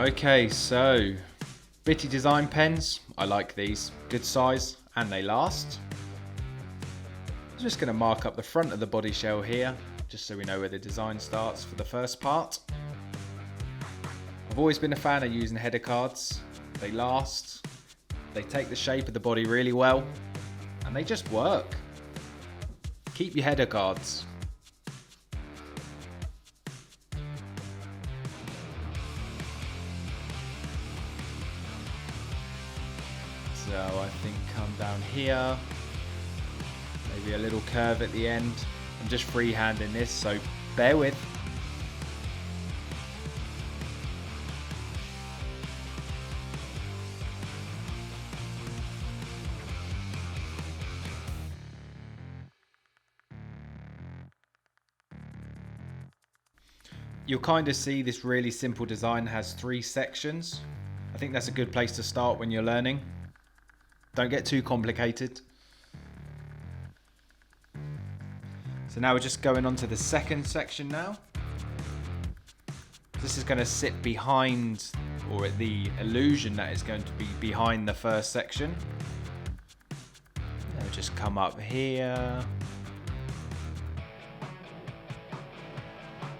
Okay, so Bittydesign pens, I like these, good size and they last. I'm just going to mark up the front of the body shell here, just so we know where the design starts for the first part. I've always been a fan of using header cards. They last, they take the shape of the body really well, and they just work. Keep your header cards. So I think come down here, maybe a little curve at the end. I'm just freehanding this, so bear with. You'll kind of see this really simple design has 3 sections. I think that's a good place to start when you're learning. Don't get too complicated. So now we're just going on to the second section now. This is going to sit behind, or the illusion that is going to be behind the first section. Now just come up here.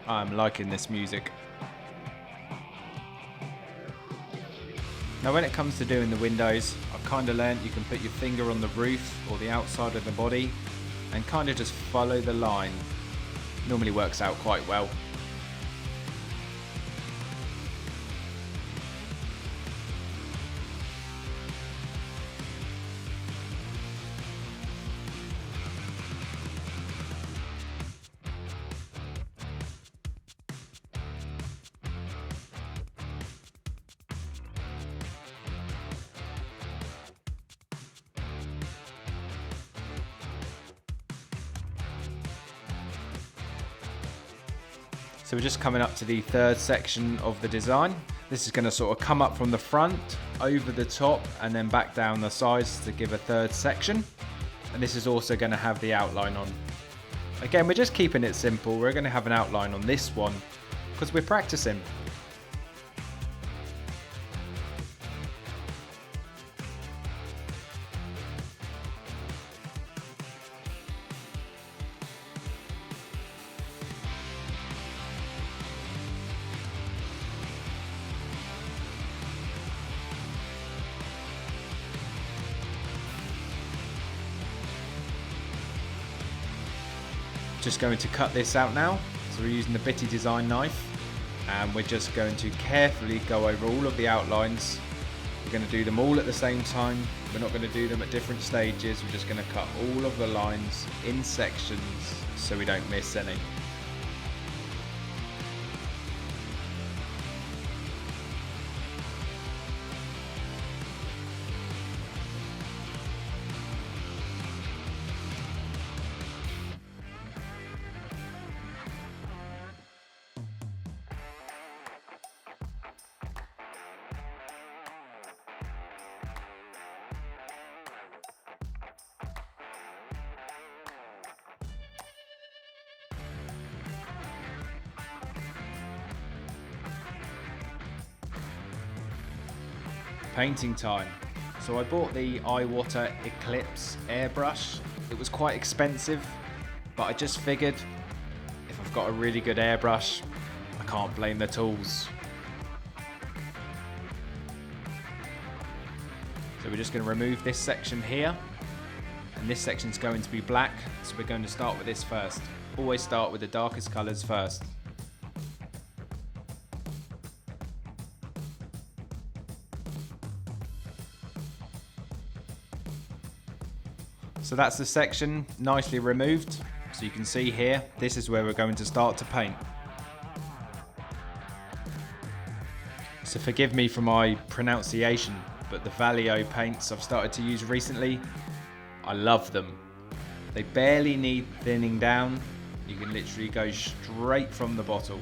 I'm liking this music. Now when it comes to doing the windows, I've kind of learned you can put your finger on the roof or the outside of the body and kind of just follow the line. Normally works out quite well. So we're just coming up to the third section of the design. This is going to sort of come up from the front, over the top, and then back down the sides to give a third section. And this is also going to have the outline on. Again, we're just keeping it simple. We're going to have an outline on this one because we're practicing. Just going to cut this out now. So we're using the Bittydesign knife and we're just going to carefully go over all of the outlines. We're going to do them all at the same time. We're not going to do them at different stages. We're just going to cut all of the lines in sections so we don't miss any. Painting time. So I bought the Iwata Airbrush. It was quite expensive, but I just figured if I've got a really good airbrush, I can't blame the tools. So we're just going to remove this section here, and this section's going to be black, so we're going to start with this first. Always start with the darkest colours first. So that's the section nicely removed. So you can see here, this is where we're going to start to paint. So forgive me for my pronunciation, but the Vellejo paints I've started to use recently, I love them. They barely need thinning down. You can literally go straight from the bottle.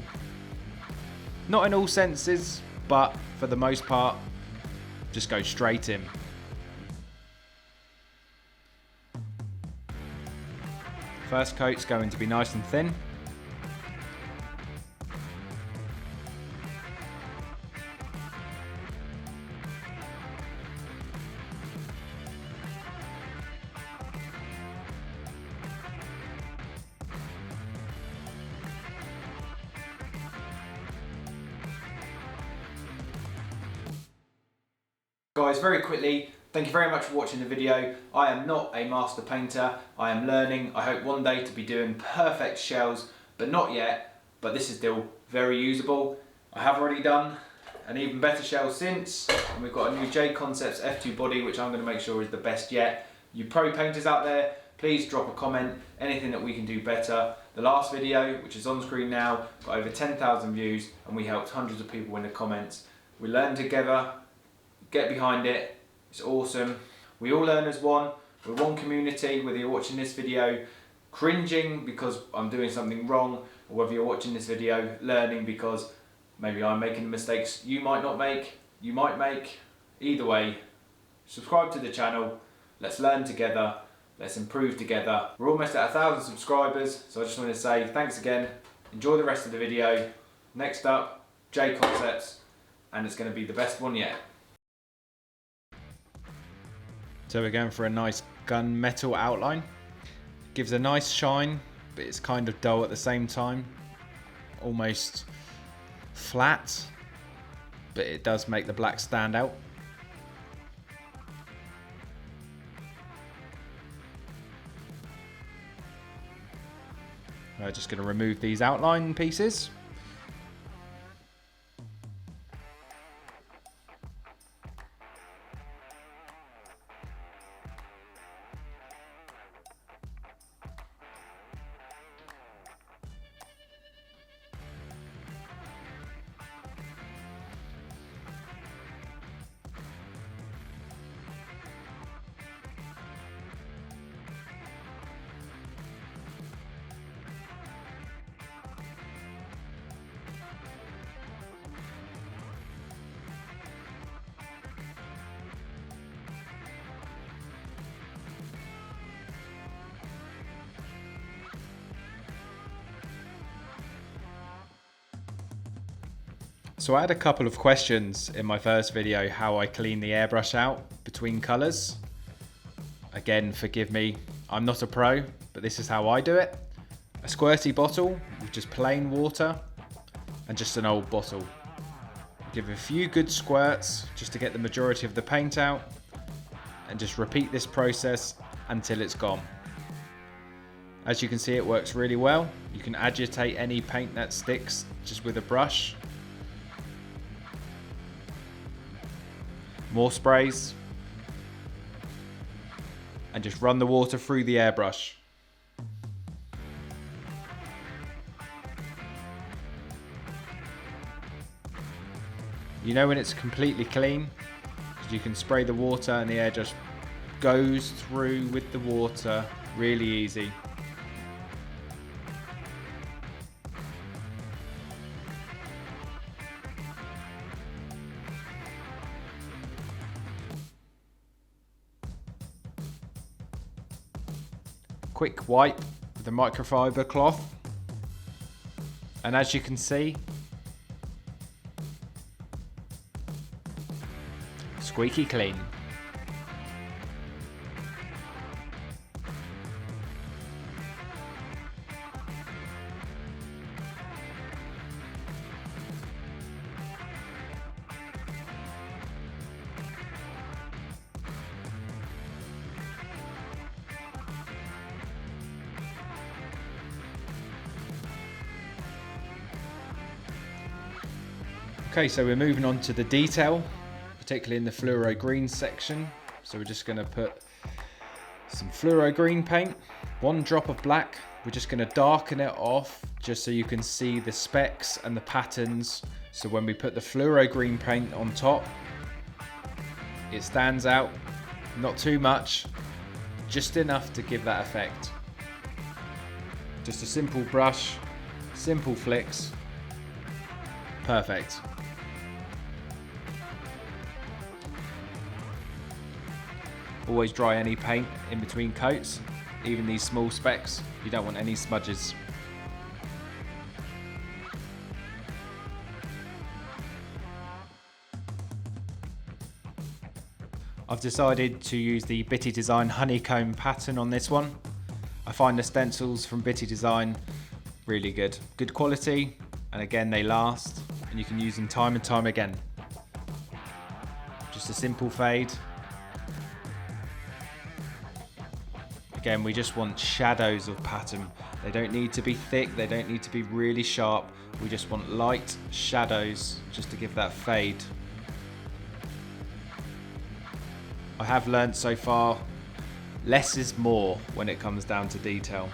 Not in all senses, but for the most part, just go straight in. First coat's going to be nice and thin. Guys, very quickly, thank you very much for watching the video. I am not a master painter. I am learning. I hope one day to be doing perfect shells, but not yet. But this is still very usable. I have already done an even better shell since, and we've got a new J Concepts F2 body, which I'm going to make sure is the best yet. You pro painters out there, please drop a comment, anything that we can do better. The last video, which is on screen now, got over 10,000 views, and we helped hundreds of people in the comments. We learn together, get behind it, it's awesome. We all learn as one, we're one community, whether you're watching this video cringing because I'm doing something wrong, or whether you're watching this video learning because maybe I'm making mistakes you might not make, you might make. Either way, subscribe to the channel, let's learn together, let's improve together. We're almost at 1,000 subscribers, so I just want to say thanks again, enjoy the rest of the video. Next up, J Concepts, and it's going to be the best one yet. So we're going for a nice gunmetal outline. Gives a nice shine, but it's kind of dull at the same time. Almost flat, but it does make the black stand out. I'm just going to remove these outline pieces. So I had a couple of questions in my first video how I clean the airbrush out between colours. Again, forgive me, I'm not a pro, but this is how I do it. A squirty bottle with just plain water and just an old bottle. Give a few good squirts just to get the majority of the paint out, and just repeat this process until it's gone. As you can see, it works really well. You can agitate any paint that sticks just with a brush. More sprays, and just run the water through the airbrush. You know when it's completely clean, because you can spray the water and the air just goes through with the water, really easy. Quick wipe with a microfiber cloth, and as you can see, squeaky clean. Okay, so we're moving on to the detail, particularly in the Fluro Green section. So we're just going to put some Fluro Green paint, 1 drop of black. We're just going to darken it off just so you can see the specks and the patterns. So when we put the Fluro Green paint on top, it stands out, not too much, just enough to give that effect. Just a simple brush, simple flicks, perfect. Always dry any paint in between coats, even these small specks. You don't want any smudges. I've decided to use the Bittydesign honeycomb pattern on this one. I find the stencils from Bittydesign really good. Good quality, and again they last, and you can use them time and time again. just a simple fade. Again, we just want shadows of pattern. They don't need to be thick, they don't need to be really sharp. We just want light shadows just to give that fade. I have learned so far, less is more when it comes down to detail.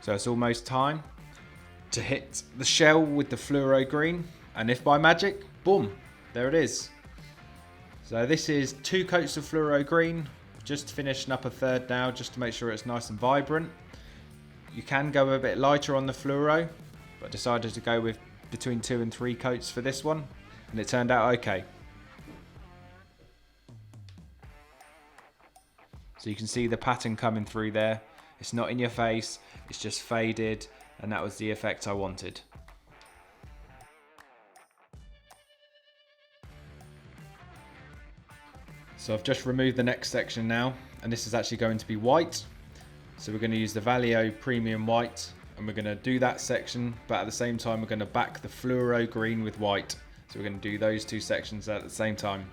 So it's almost time to hit the shell with the Fluro Green, and if by magic, boom, there it is. So this is 2 coats of Fluro Green, just finishing up a third now, just to make sure it's nice and vibrant. You can go a bit lighter on the Fluro, but decided to go with between 2 and 3 coats for this one, and it turned out okay. So you can see the pattern coming through there. It's not in your face, it's just faded, and that was the effect I wanted. So I've just removed the next section now, and this is actually going to be white. So we're going to use the Vellejo Premium White, and we're going to do that section, but at the same time we're going to back the Fluro Green with white. So we're going to do those 2 sections at the same time.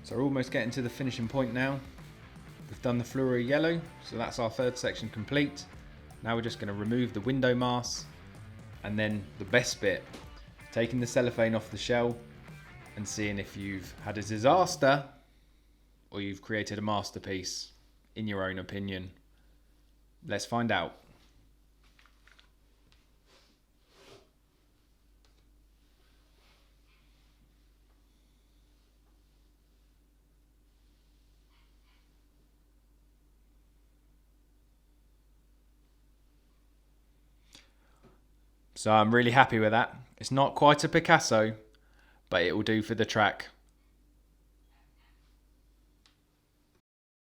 So we're almost getting to the finishing point now. We've done the Fluro Yellow, so that's our 3rd section complete. Now we're just going to remove the window mask, and then the best bit, taking the cellophane off the shell and seeing if you've had a disaster or you've created a masterpiece in your own opinion. Let's find out. So I'm really happy with that. It's not quite a Picasso, but it will do for the track.